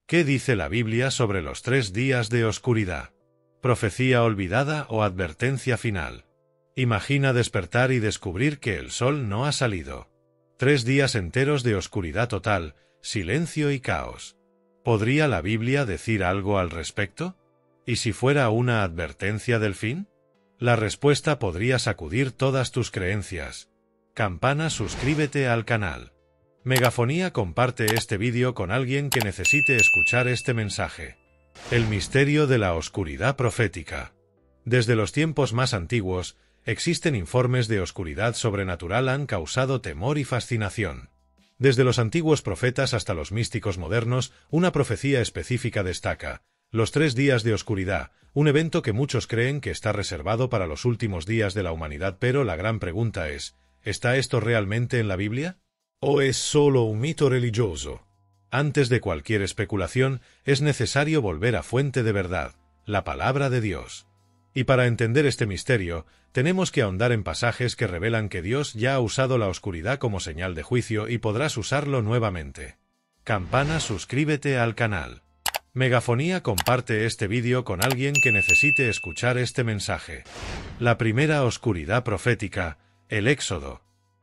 ¿Qué dice la Biblia sobre los 3 días de oscuridad? ¿Profecía olvidada o advertencia final? Imagina despertar y descubrir que el sol no ha salido. 3 días enteros de oscuridad total, silencio y caos. ¿Podría la Biblia decir algo al respecto? ¿Y si fuera una advertencia del fin? La respuesta podría sacudir todas tus creencias. Campana, suscríbete al canal. Megafonía, comparte este vídeo con alguien que necesite escuchar este mensaje. El misterio de la oscuridad profética. Desde los tiempos más antiguos, existen informes de oscuridad sobrenatural han causado temor y fascinación. Desde los antiguos profetas hasta los místicos modernos, una profecía específica destaca: los 3 días de oscuridad, un evento que muchos creen que está reservado para los últimos días de la humanidad, pero la gran pregunta es, ¿está esto realmente en la Biblia? ¿O es solo un mito religioso? Antes de cualquier especulación, es necesario volver a fuente de verdad, la palabra de Dios. Y para entender este misterio, tenemos que ahondar en pasajes que revelan que Dios ya ha usado la oscuridad como señal de juicio y podrás usarlo nuevamente. Campana, suscríbete al canal. Megafonía, comparte este vídeo con alguien que necesite escuchar este mensaje. La primera oscuridad profética, el Éxodo.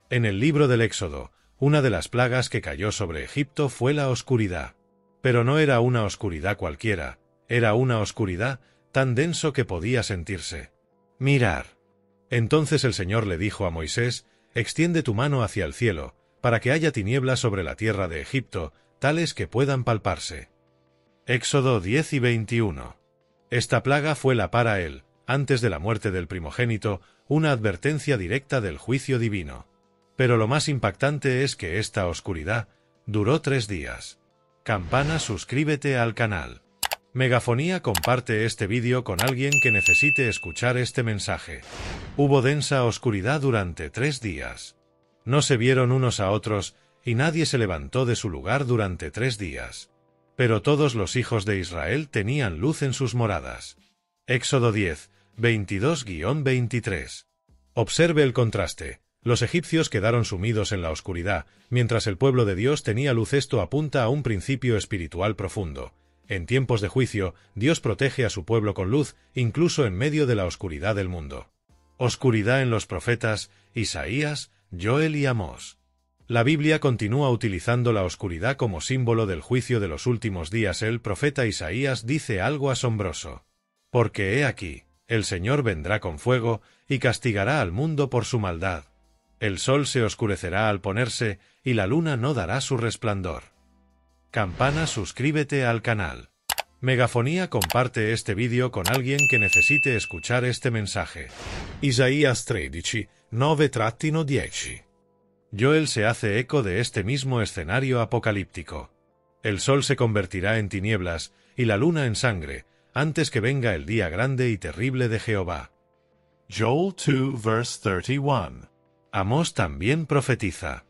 En el libro del Éxodo, una de las plagas que cayó sobre Egipto fue la oscuridad. Pero no era una oscuridad cualquiera, era una oscuridad tan denso que podía sentirse. Mirar. Entonces el Señor le dijo a Moisés: extiende tu mano hacia el cielo, para que haya tinieblas sobre la tierra de Egipto, tales que puedan palparse. Éxodo 10 y 21. Esta plaga fue para él, antes de la muerte del primogénito, una advertencia directa del juicio divino. Pero lo más impactante es que esta oscuridad duró 3 días. Campana, suscríbete al canal. Megafonía, comparte este vídeo con alguien que necesite escuchar este mensaje. Hubo densa oscuridad durante 3 días. No se vieron unos a otros, y nadie se levantó de su lugar durante 3 días. Pero todos los hijos de Israel tenían luz en sus moradas. Éxodo 10, 22-23. Observe el contraste. Los egipcios quedaron sumidos en la oscuridad, mientras el pueblo de Dios tenía luz. Esto apunta a un principio espiritual profundo. En tiempos de juicio, Dios protege a su pueblo con luz, incluso en medio de la oscuridad del mundo. Oscuridad en los profetas, Isaías, Joel y Amós. La Biblia continúa utilizando la oscuridad como símbolo del juicio de los últimos días. El profeta Isaías dice algo asombroso. Porque he aquí, el Señor vendrá con fuego, y castigará al mundo por su maldad. El sol se oscurecerá al ponerse, y la luna no dará su resplandor. Campana, suscríbete al canal. Megafonía, comparte este vídeo con alguien que necesite escuchar este mensaje. Isaías 13, 9-10. Joel se hace eco de este mismo escenario apocalíptico. El sol se convertirá en tinieblas, y la luna en sangre, antes que venga el día grande y terrible de Jehová. Joel 2, verse 31. Amós también profetiza.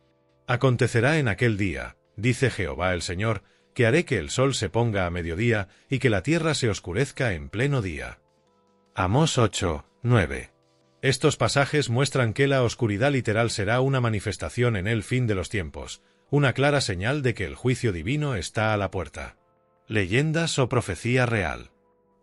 Acontecerá en aquel día, dice Jehová el Señor, que haré que el sol se ponga a mediodía y que la tierra se oscurezca en pleno día. Amós 8, 9. Estos pasajes muestran que la oscuridad literal será una manifestación en el fin de los tiempos, una clara señal de que el juicio divino está a la puerta. Leyendas o profecía real.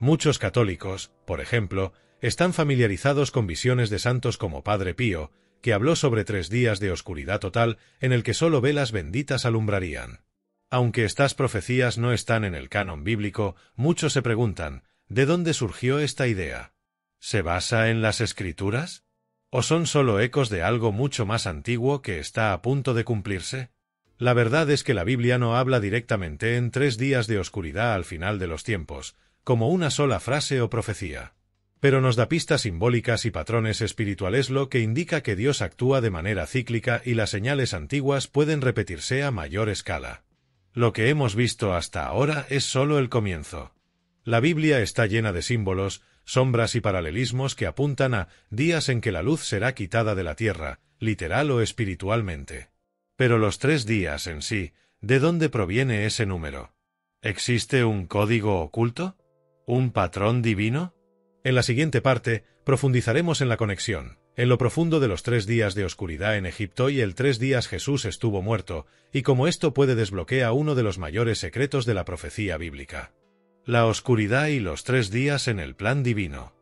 Muchos católicos, por ejemplo, están familiarizados con visiones de santos como Padre Pío, que habló sobre 3 días de oscuridad total en el que solo velas benditas alumbrarían. Aunque estas profecías no están en el canon bíblico, muchos se preguntan, ¿de dónde surgió esta idea? ¿Se basa en las Escrituras? ¿O son solo ecos de algo mucho más antiguo que está a punto de cumplirse? La verdad es que la Biblia no habla directamente en 3 días de oscuridad al final de los tiempos, como una sola frase o profecía. Pero nos da pistas simbólicas y patrones espirituales, lo que indica que Dios actúa de manera cíclica y las señales antiguas pueden repetirse a mayor escala. Lo que hemos visto hasta ahora es solo el comienzo. La Biblia está llena de símbolos, sombras y paralelismos que apuntan a días en que la luz será quitada de la tierra, literal o espiritualmente. Pero los 3 días en sí, ¿de dónde proviene ese número? ¿Existe un código oculto? ¿Un patrón divino? En la siguiente parte, profundizaremos en la conexión, En lo profundo de los 3 días de oscuridad en Egipto y el 3 días Jesús estuvo muerto, y como esto puede desbloquea uno de los mayores secretos de la profecía bíblica. La oscuridad y los 3 días en el plan divino.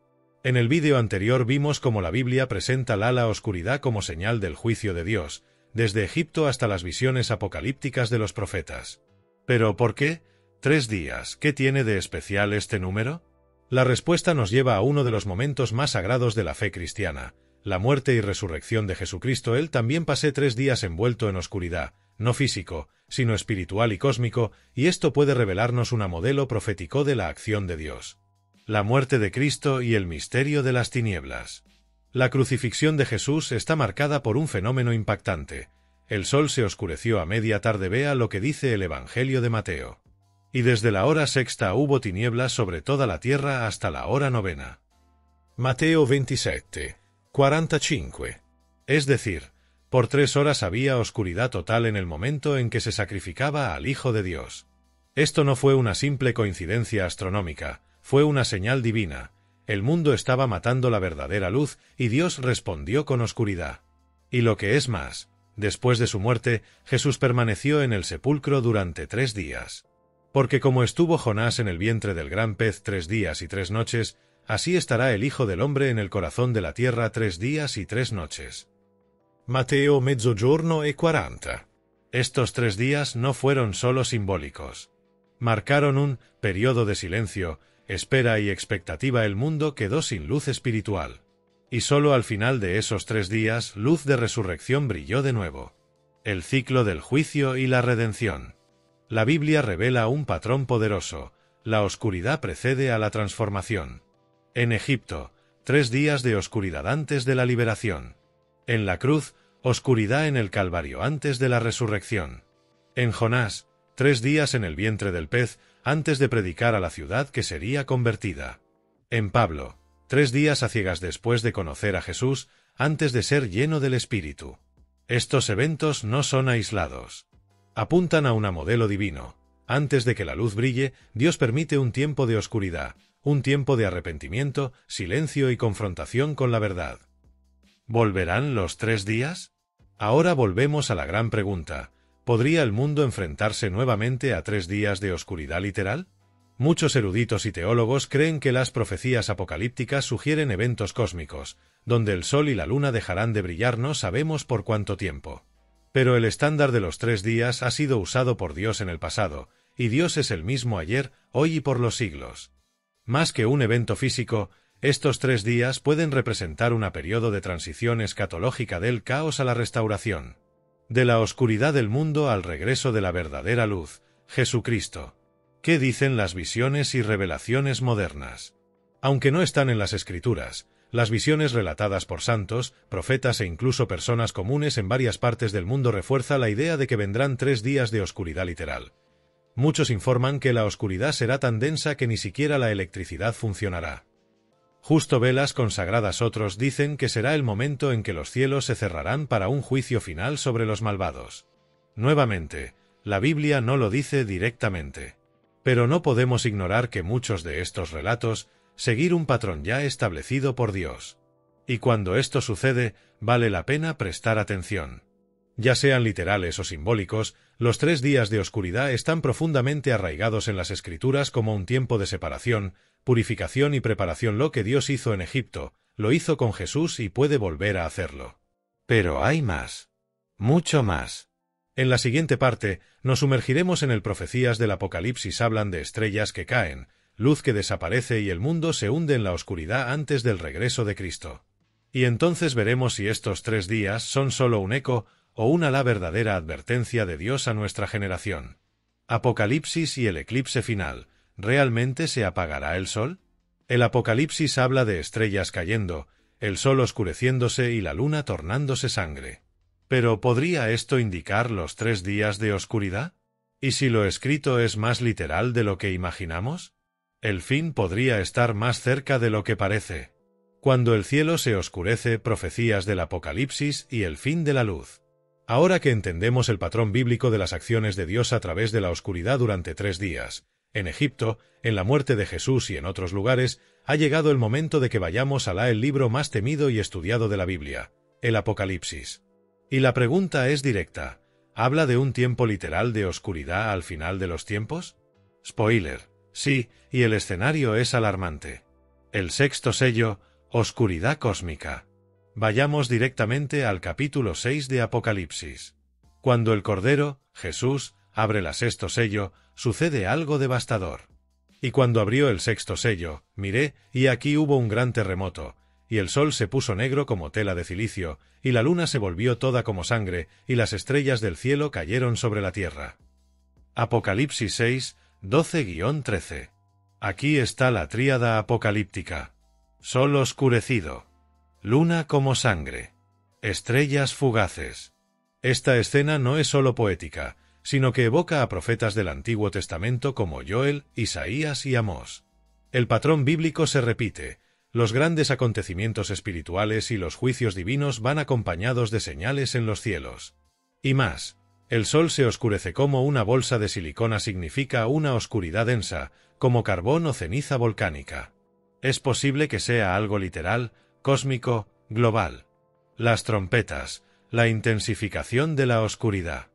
En el vídeo anterior vimos cómo la Biblia presenta la oscuridad como señal del juicio de Dios, desde Egipto hasta las visiones apocalípticas de los profetas. ¿Pero por qué? 3 días, ¿qué tiene de especial este número? La respuesta nos lleva a uno de los momentos más sagrados de la fe cristiana, la muerte y resurrección de Jesucristo. Él también pasé 3 días envuelto en oscuridad, no físico, sino espiritual y cósmico, y esto puede revelarnos un modelo profético de la acción de Dios. La muerte de Cristo y el misterio de las tinieblas. La crucifixión de Jesús está marcada por un fenómeno impactante. El sol se oscureció a media tarde, vea lo que dice el Evangelio de Mateo. Y desde la hora sexta hubo tinieblas sobre toda la tierra hasta la hora novena. Mateo 27, 45. Es decir, por 3 horas había oscuridad total en el momento en que se sacrificaba al Hijo de Dios. Esto no fue una simple coincidencia astronómica, fue una señal divina. El mundo estaba matando la verdadera luz, y Dios respondió con oscuridad. Y lo que es más, después de su muerte, Jesús permaneció en el sepulcro durante 3 días. Porque como estuvo Jonás en el vientre del gran pez 3 días y 3 noches, así estará el Hijo del Hombre en el corazón de la tierra 3 días y 3 noches. Mateo mezzogiorno e 40. Estos 3 días no fueron solo simbólicos. Marcaron un periodo de silencio, espera y expectativa. El mundo quedó sin luz espiritual. Y solo al final de esos 3 días, luz de resurrección brilló de nuevo. El ciclo del juicio y la redención. La Biblia revela un patrón poderoso. La oscuridad precede a la transformación. En Egipto, 3 días de oscuridad antes de la liberación. En la cruz, oscuridad en el Calvario antes de la resurrección. En Jonás, 3 días en el vientre del pez, antes de predicar a la ciudad que sería convertida. En Pablo, 3 días a ciegas después de conocer a Jesús, antes de ser lleno del Espíritu. Estos eventos no son aislados. Apuntan a un modelo divino. Antes de que la luz brille, Dios permite un tiempo de oscuridad, un tiempo de arrepentimiento, silencio y confrontación con la verdad. ¿Volverán los 3 días? Ahora volvemos a la gran pregunta. ¿Podría el mundo enfrentarse nuevamente a 3 días de oscuridad literal? Muchos eruditos y teólogos creen que las profecías apocalípticas sugieren eventos cósmicos, donde el sol y la luna dejarán de brillar no sabemos por cuánto tiempo. Pero el estándar de los 3 días ha sido usado por Dios en el pasado, y Dios es el mismo ayer, hoy y por los siglos. Más que un evento físico, estos 3 días pueden representar un periodo de transición escatológica del caos a la restauración. De la oscuridad del mundo al regreso de la verdadera luz, Jesucristo. ¿Qué dicen las visiones y revelaciones modernas? Aunque no están en las Escrituras, las visiones relatadas por santos, profetas e incluso personas comunes en varias partes del mundo refuerzan la idea de que vendrán 3 días de oscuridad literal. Muchos informan que la oscuridad será tan densa que ni siquiera la electricidad funcionará. Justo velas consagradas otros dicen que será el momento en que los cielos se cerrarán para un juicio final sobre los malvados. Nuevamente, la Biblia no lo dice directamente. Pero no podemos ignorar que muchos de estos relatos seguir un patrón ya establecido por Dios. Y cuando esto sucede, vale la pena prestar atención. Ya sean literales o simbólicos, los 3 días de oscuridad están profundamente arraigados en las Escrituras como un tiempo de separación, purificación y preparación. Lo que Dios hizo en Egipto, lo hizo con Jesús y puede volver a hacerlo. Pero hay más. Mucho más. En la siguiente parte, nos sumergiremos en el profecías del Apocalipsis. Hablan de estrellas que caen, luz que desaparece y el mundo se hunde en la oscuridad antes del regreso de Cristo. Y entonces veremos si estos 3 días son solo un eco o la verdadera advertencia de Dios a nuestra generación. Apocalipsis y el eclipse final. ¿Realmente se apagará el sol? El Apocalipsis habla de estrellas cayendo, el sol oscureciéndose y la luna tornándose sangre. ¿Pero podría esto indicar los 3 días de oscuridad? ¿Y si lo escrito es más literal de lo que imaginamos? El fin podría estar más cerca de lo que parece. Cuando el cielo se oscurece, profecías del Apocalipsis y el fin de la luz. Ahora que entendemos el patrón bíblico de las acciones de Dios a través de la oscuridad durante 3 días, En Egipto, en la muerte de Jesús y en otros lugares, ha llegado el momento de que vayamos a el libro más temido y estudiado de la Biblia, el Apocalipsis. Y la pregunta es directa: ¿habla de un tiempo literal de oscuridad al final de los tiempos? Spoiler: sí, y el escenario es alarmante. El sexto sello, oscuridad cósmica. Vayamos directamente al capítulo 6 de Apocalipsis. Cuando el Cordero, Jesús, abre el sexto sello, sucede algo devastador. Y cuando abrió el sexto sello, miré, y aquí hubo un gran terremoto, y el sol se puso negro como tela de cilicio, y la luna se volvió toda como sangre, y las estrellas del cielo cayeron sobre la tierra. Apocalipsis 6, 12-13. Aquí está la tríada apocalíptica. Sol oscurecido. Luna como sangre. Estrellas fugaces. Esta escena no es solo poética, sino que evoca a profetas del Antiguo Testamento como Joel, Isaías y Amós. El patrón bíblico se repite: los grandes acontecimientos espirituales y los juicios divinos van acompañados de señales en los cielos. Y más, el sol se oscurece como una bolsa de silicona significa una oscuridad densa, como carbón o ceniza volcánica. Es posible que sea algo literal, cósmico, global. Las trompetas, la intensificación de la oscuridad.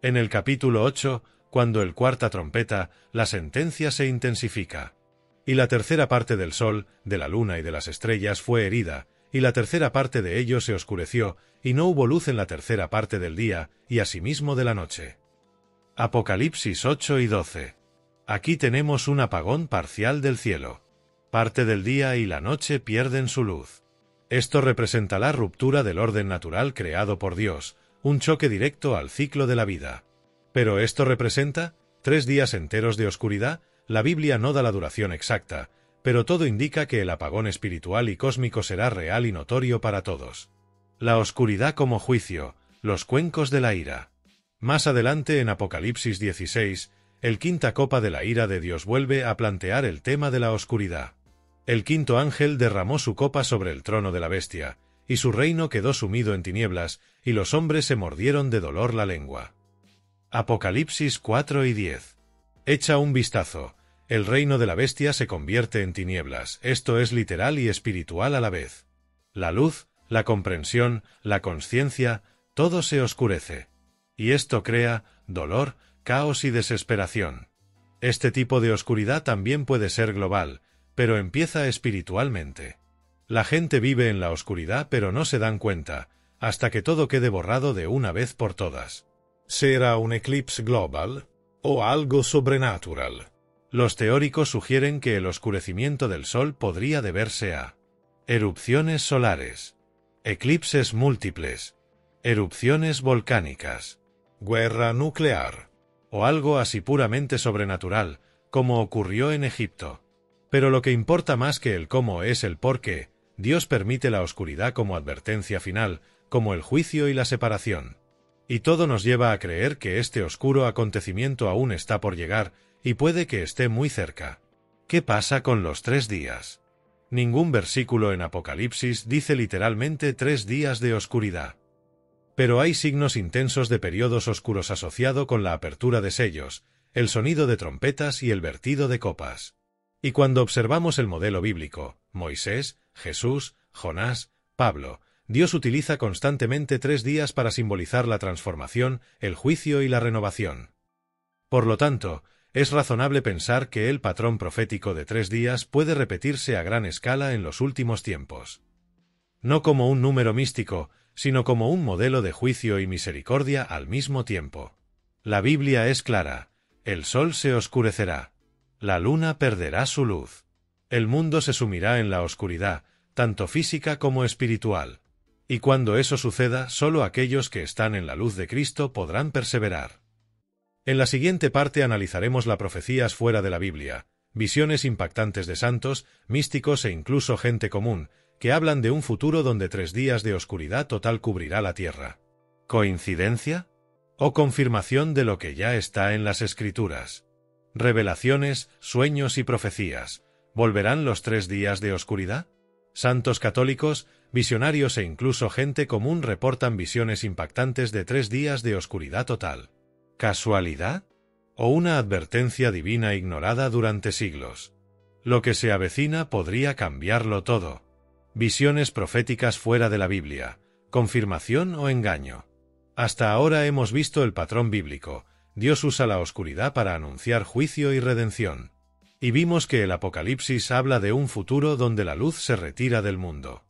En el capítulo 8, cuando el cuarta trompeta, la sentencia se intensifica. Y la tercera parte del sol, de la luna y de las estrellas fue herida, y la tercera parte de ellos se oscureció, y no hubo luz en la tercera parte del día, y asimismo de la noche. Apocalipsis 8 y 12. Aquí tenemos un apagón parcial del cielo. Parte del día y la noche pierden su luz. Esto representa la ruptura del orden natural creado por Dios, un choque directo al ciclo de la vida. ¿Pero esto representa 3 días enteros de oscuridad? La Biblia no da la duración exacta, pero todo indica que el apagón espiritual y cósmico será real y notorio para todos. La oscuridad como juicio, los cuencos de la ira. Más adelante en Apocalipsis 16, el quinta copa de la ira de Dios vuelve a plantear el tema de la oscuridad. El quinto ángel derramó su copa sobre el trono de la bestia, y su reino quedó sumido en tinieblas, y los hombres se mordieron de dolor la lengua. Apocalipsis 4 y 10. Echa un vistazo. El reino de la bestia se convierte en tinieblas. Esto es literal y espiritual a la vez. La luz, la comprensión, la conciencia, todo se oscurece. Y esto crea dolor, caos y desesperación. Este tipo de oscuridad también puede ser global, pero empieza espiritualmente. La gente vive en la oscuridad pero no se dan cuenta, hasta que todo quede borrado de una vez por todas. ¿Será un eclipse global o algo sobrenatural? Los teóricos sugieren que el oscurecimiento del Sol podría deberse a erupciones solares, eclipses múltiples, erupciones volcánicas, guerra nuclear, o algo así puramente sobrenatural, como ocurrió en Egipto. Pero lo que importa más que el cómo es el por qué. Dios permite la oscuridad como advertencia final, como el juicio y la separación. Y todo nos lleva a creer que este oscuro acontecimiento aún está por llegar, y puede que esté muy cerca. ¿Qué pasa con los 3 días? Ningún versículo en Apocalipsis dice literalmente 3 días de oscuridad. Pero hay signos intensos de periodos oscuros asociado con la apertura de sellos, el sonido de trompetas y el vertido de copas. Y cuando observamos el modelo bíblico, Moisés, Jesús, Jonás, Pablo, Dios utiliza constantemente 3 días para simbolizar la transformación, el juicio y la renovación. Por lo tanto, es razonable pensar que el patrón profético de 3 días puede repetirse a gran escala en los últimos tiempos. No como un número místico, sino como un modelo de juicio y misericordia al mismo tiempo. La Biblia es clara: el sol se oscurecerá. La luna perderá su luz. El mundo se sumirá en la oscuridad, tanto física como espiritual. Y cuando eso suceda, solo aquellos que están en la luz de Cristo podrán perseverar. En la siguiente parte analizaremos las profecías fuera de la Biblia, visiones impactantes de santos, místicos e incluso gente común, que hablan de un futuro donde 3 días de oscuridad total cubrirá la tierra. ¿Coincidencia? ¿O confirmación de lo que ya está en las Escrituras? Revelaciones, sueños y profecías. ¿Volverán los 3 días de oscuridad? Santos católicos, visionarios e incluso gente común reportan visiones impactantes de 3 días de oscuridad total. ¿Casualidad? o una advertencia divina ignorada durante siglos. Lo que se avecina podría cambiarlo todo. Visiones proféticas fuera de la Biblia, confirmación o engaño. Hasta ahora hemos visto el patrón bíblico. Dios usa la oscuridad para anunciar juicio y redención. Y vimos que el Apocalipsis habla de un futuro donde la luz se retira del mundo.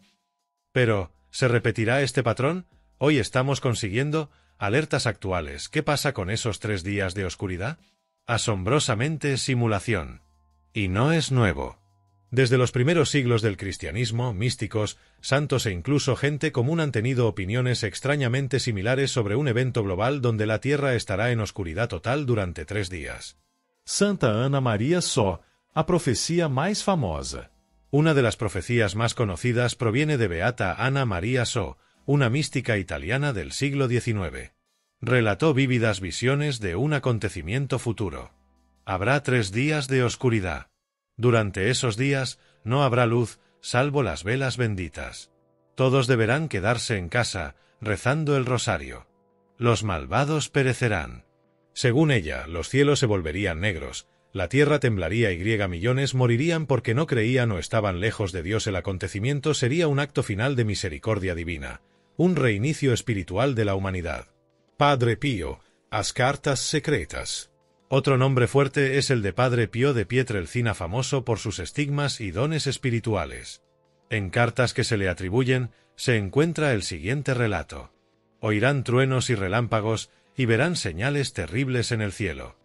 Pero, ¿se repetirá este patrón? Hoy estamos consiguiendo alertas actuales. ¿Qué pasa con esos 3 días de oscuridad? Asombrosamente simulación. Y no es nuevo. Desde los primeros siglos del cristianismo, místicos, santos e incluso gente común han tenido opiniones extrañamente similares sobre un evento global donde la Tierra estará en oscuridad total durante 3 días. Santa Ana Maria Só, a profecía más famosa. Una de las profecías más conocidas proviene de Beata Ana Maria Só, una mística italiana del siglo XIX. Relató vívidas visiones de un acontecimiento futuro. Habrá 3 días de oscuridad. Durante esos días no habrá luz, salvo las velas benditas. Todos deberán quedarse en casa, rezando el rosario. Los malvados perecerán. Según ella, los cielos se volverían negros, la tierra temblaría y millones morirían porque no creían o estaban lejos de Dios. El acontecimiento sería un acto final de misericordia divina, un reinicio espiritual de la humanidad. Padre Pío, as cartas secretas. Otro nombre fuerte es el de Padre Pío de Pietrelcina, famoso por sus estigmas y dones espirituales. En cartas que se le atribuyen, se encuentra el siguiente relato. Oirán truenos y relámpagos, y verán señales terribles en el cielo.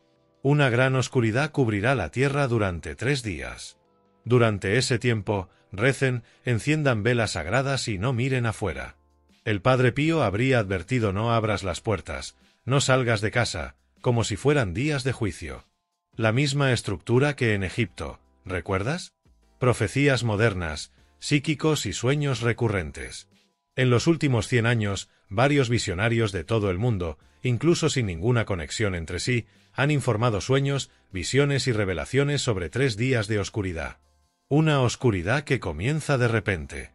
Una gran oscuridad cubrirá la tierra durante 3 días. Durante ese tiempo, recen, enciendan velas sagradas y no miren afuera. El Padre Pío habría advertido: no abras las puertas, no salgas de casa, como si fueran días de juicio. La misma estructura que en Egipto, ¿recuerdas? Profecías modernas, psíquicos y sueños recurrentes. En los últimos 100 años, varios visionarios de todo el mundo, incluso sin ninguna conexión entre sí, han informado sueños, visiones y revelaciones sobre 3 días de oscuridad. Una oscuridad que comienza de repente.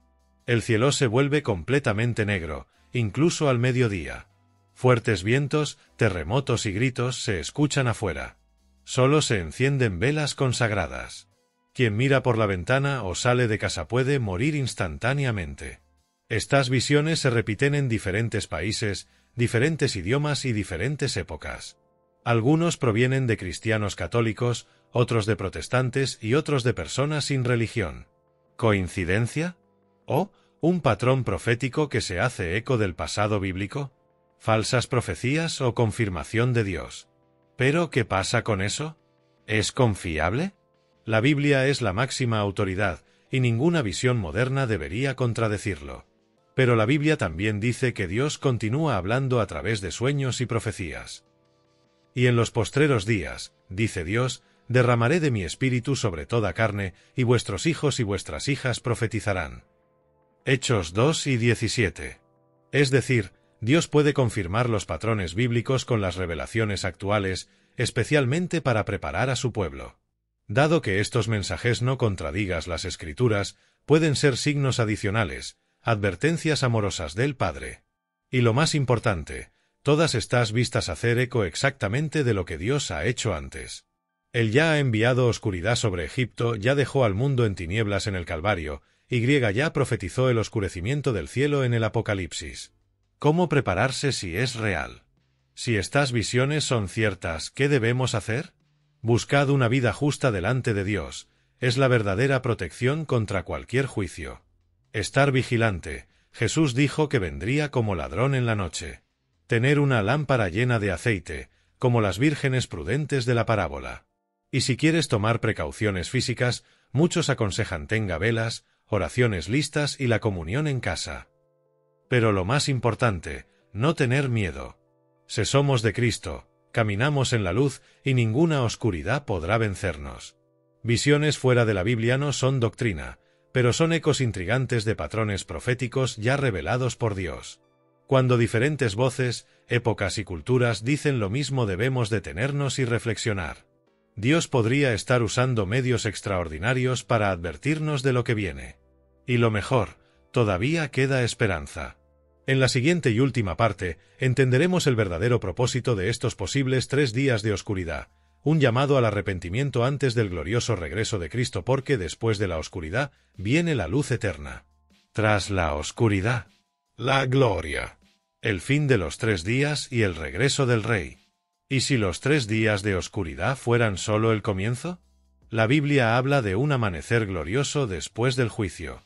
El cielo se vuelve completamente negro, incluso al mediodía. Fuertes vientos, terremotos y gritos se escuchan afuera. Solo se encienden velas consagradas. Quien mira por la ventana o sale de casa puede morir instantáneamente. Estas visiones se repiten en diferentes países, diferentes idiomas y diferentes épocas. Algunos provienen de cristianos católicos, otros de protestantes y otros de personas sin religión. ¿Coincidencia? ¿O un patrón profético que se hace eco del pasado bíblico? ¿Falsas profecías o confirmación de Dios? ¿Pero qué pasa con eso? ¿Es confiable? La Biblia es la máxima autoridad, y ninguna visión moderna debería contradecirlo. Pero la Biblia también dice que Dios continúa hablando a través de sueños y profecías. Y en los postreros días, dice Dios, derramaré de mi espíritu sobre toda carne, y vuestros hijos y vuestras hijas profetizarán. Hechos 2:17. Es decir, Dios puede confirmar los patrones bíblicos con las revelaciones actuales, especialmente para preparar a su pueblo. Dado que estos mensajes no contradigan las Escrituras, pueden ser signos adicionales, advertencias amorosas del Padre. Y lo más importante, todas estas vistas hacer eco exactamente de lo que Dios ha hecho antes. Él ya ha enviado oscuridad sobre Egipto, ya dejó al mundo en tinieblas en el Calvario, y ya profetizó el oscurecimiento del cielo en el Apocalipsis. ¿Cómo prepararse si es real? Si estas visiones son ciertas, ¿qué debemos hacer? Buscad una vida justa delante de Dios, es la verdadera protección contra cualquier juicio. Estar vigilante, Jesús dijo que vendría como ladrón en la noche. Tener una lámpara llena de aceite, como las vírgenes prudentes de la parábola. Y si quieres tomar precauciones físicas, muchos aconsejan tenga velas, oraciones listas y la comunión en casa. Pero lo más importante, no tener miedo. Si somos de Cristo, caminamos en la luz y ninguna oscuridad podrá vencernos. Visiones fuera de la Biblia no son doctrina, pero son ecos intrigantes de patrones proféticos ya revelados por Dios. Cuando diferentes voces, épocas y culturas dicen lo mismo, debemos detenernos y reflexionar. Dios podría estar usando medios extraordinarios para advertirnos de lo que viene. Y lo mejor, todavía queda esperanza. En la siguiente y última parte, entenderemos el verdadero propósito de estos posibles 3 días de oscuridad, un llamado al arrepentimiento antes del glorioso regreso de Cristo, porque después de la oscuridad viene la luz eterna. Tras la oscuridad, la gloria, el fin de los 3 días y el regreso del Rey. ¿Y si los 3 días de oscuridad fueran solo el comienzo? La Biblia habla de un amanecer glorioso después del juicio.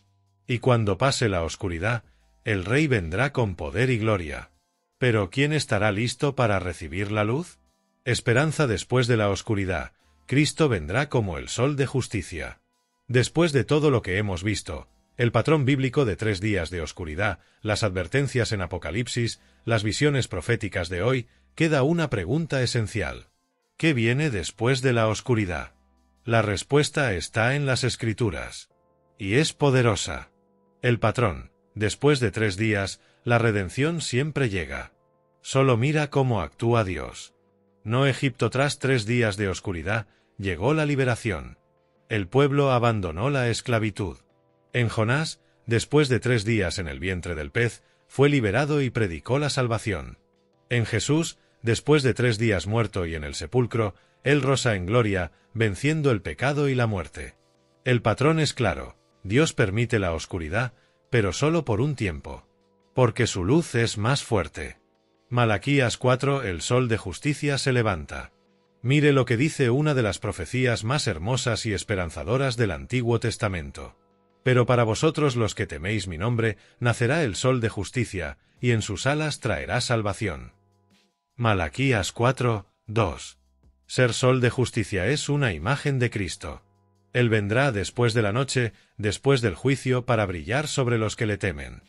Y cuando pase la oscuridad, el Rey vendrá con poder y gloria. ¿Pero quién estará listo para recibir la luz? Esperanza después de la oscuridad. Cristo vendrá como el sol de justicia. Después de todo lo que hemos visto, el patrón bíblico de 3 días de oscuridad, las advertencias en Apocalipsis, las visiones proféticas de hoy, queda una pregunta esencial. ¿Qué viene después de la oscuridad? La respuesta está en las Escrituras. Y es poderosa. El patrón, después de 3 días, la redención siempre llega. Solo mira cómo actúa Dios. No Egipto. Tras 3 días de oscuridad, llegó la liberación. El pueblo abandonó la esclavitud. En Jonás, después de 3 días en el vientre del pez, fue liberado y predicó la salvación. En Jesús, después de 3 días muerto y en el sepulcro, Él rosa en gloria, venciendo el pecado y la muerte. El patrón es claro: Dios permite la oscuridad, pero solo por un tiempo. Porque su luz es más fuerte. Malaquías 4. El sol de justicia se levanta. Mire lo que dice una de las profecías más hermosas y esperanzadoras del Antiguo Testamento. Pero para vosotros los que teméis mi nombre, nacerá el sol de justicia, y en sus alas traerá salvación. Malaquías 4, 2. Ser sol de justicia es una imagen de Cristo. Él vendrá después de la noche, después del juicio, para brillar sobre los que le temen.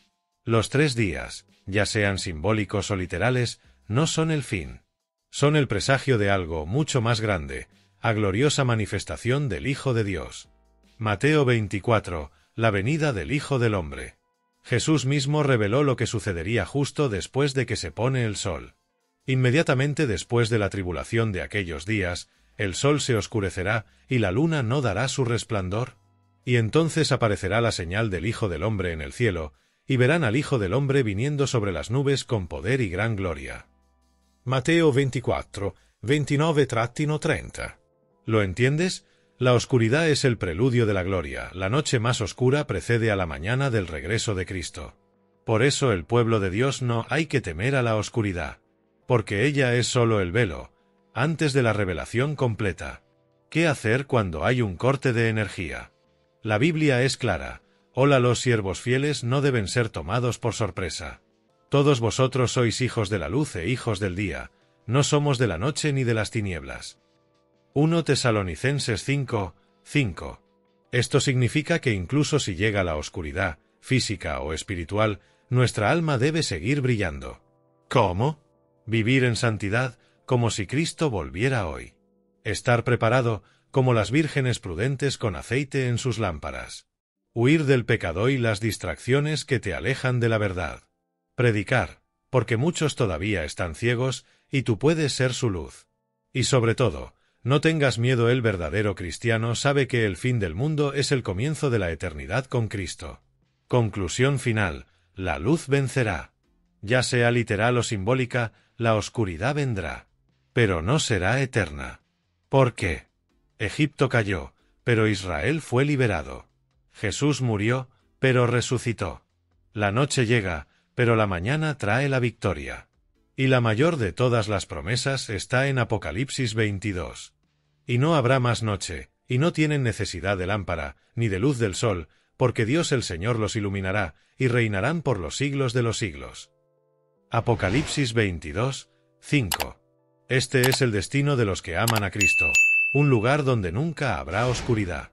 Los 3 días, ya sean simbólicos o literales, no son el fin. Son el presagio de algo mucho más grande, a gloriosa manifestación del Hijo de Dios. Mateo 24, la venida del Hijo del Hombre. Jesús mismo reveló lo que sucedería justo después de que se pone el sol. Inmediatamente después de la tribulación de aquellos días, el sol se oscurecerá y la luna no dará su resplandor. Y entonces aparecerá la señal del Hijo del Hombre en el cielo, y verán al Hijo del Hombre viniendo sobre las nubes con poder y gran gloria. Mateo 24, 29-30. ¿Lo entiendes? La oscuridad es el preludio de la gloria. La noche más oscura precede a la mañana del regreso de Cristo. Por eso el pueblo de Dios no hay que temer a la oscuridad, porque ella es solo el velo, antes de la revelación completa. ¿Qué hacer cuando hay un corte de energía? La Biblia es clara: hola, los siervos fieles no deben ser tomados por sorpresa. Todos vosotros sois hijos de la luz e hijos del día, no somos de la noche ni de las tinieblas. 1 Tesalonicenses 5, 5. Esto significa que incluso si llega la oscuridad, física o espiritual, nuestra alma debe seguir brillando. ¿Cómo? Vivir en santidad, como si Cristo volviera hoy. Estar preparado, como las vírgenes prudentes con aceite en sus lámparas. Huir del pecado y las distracciones que te alejan de la verdad. Predicar, porque muchos todavía están ciegos, y tú puedes ser su luz. Y sobre todo, no tengas miedo. El verdadero cristiano sabe que el fin del mundo es el comienzo de la eternidad con Cristo. Conclusión final: la luz vencerá. Ya sea literal o simbólica, la oscuridad vendrá. Pero no será eterna. ¿Por qué? Egipto cayó, pero Israel fue liberado. Jesús murió, pero resucitó. La noche llega, pero la mañana trae la victoria. Y la mayor de todas las promesas está en Apocalipsis 22. Y no habrá más noche, y no tienen necesidad de lámpara, ni de luz del sol, porque Dios el Señor los iluminará, y reinarán por los siglos de los siglos. Apocalipsis 22, 5. Este es el destino de los que aman a Cristo, un lugar donde nunca habrá oscuridad.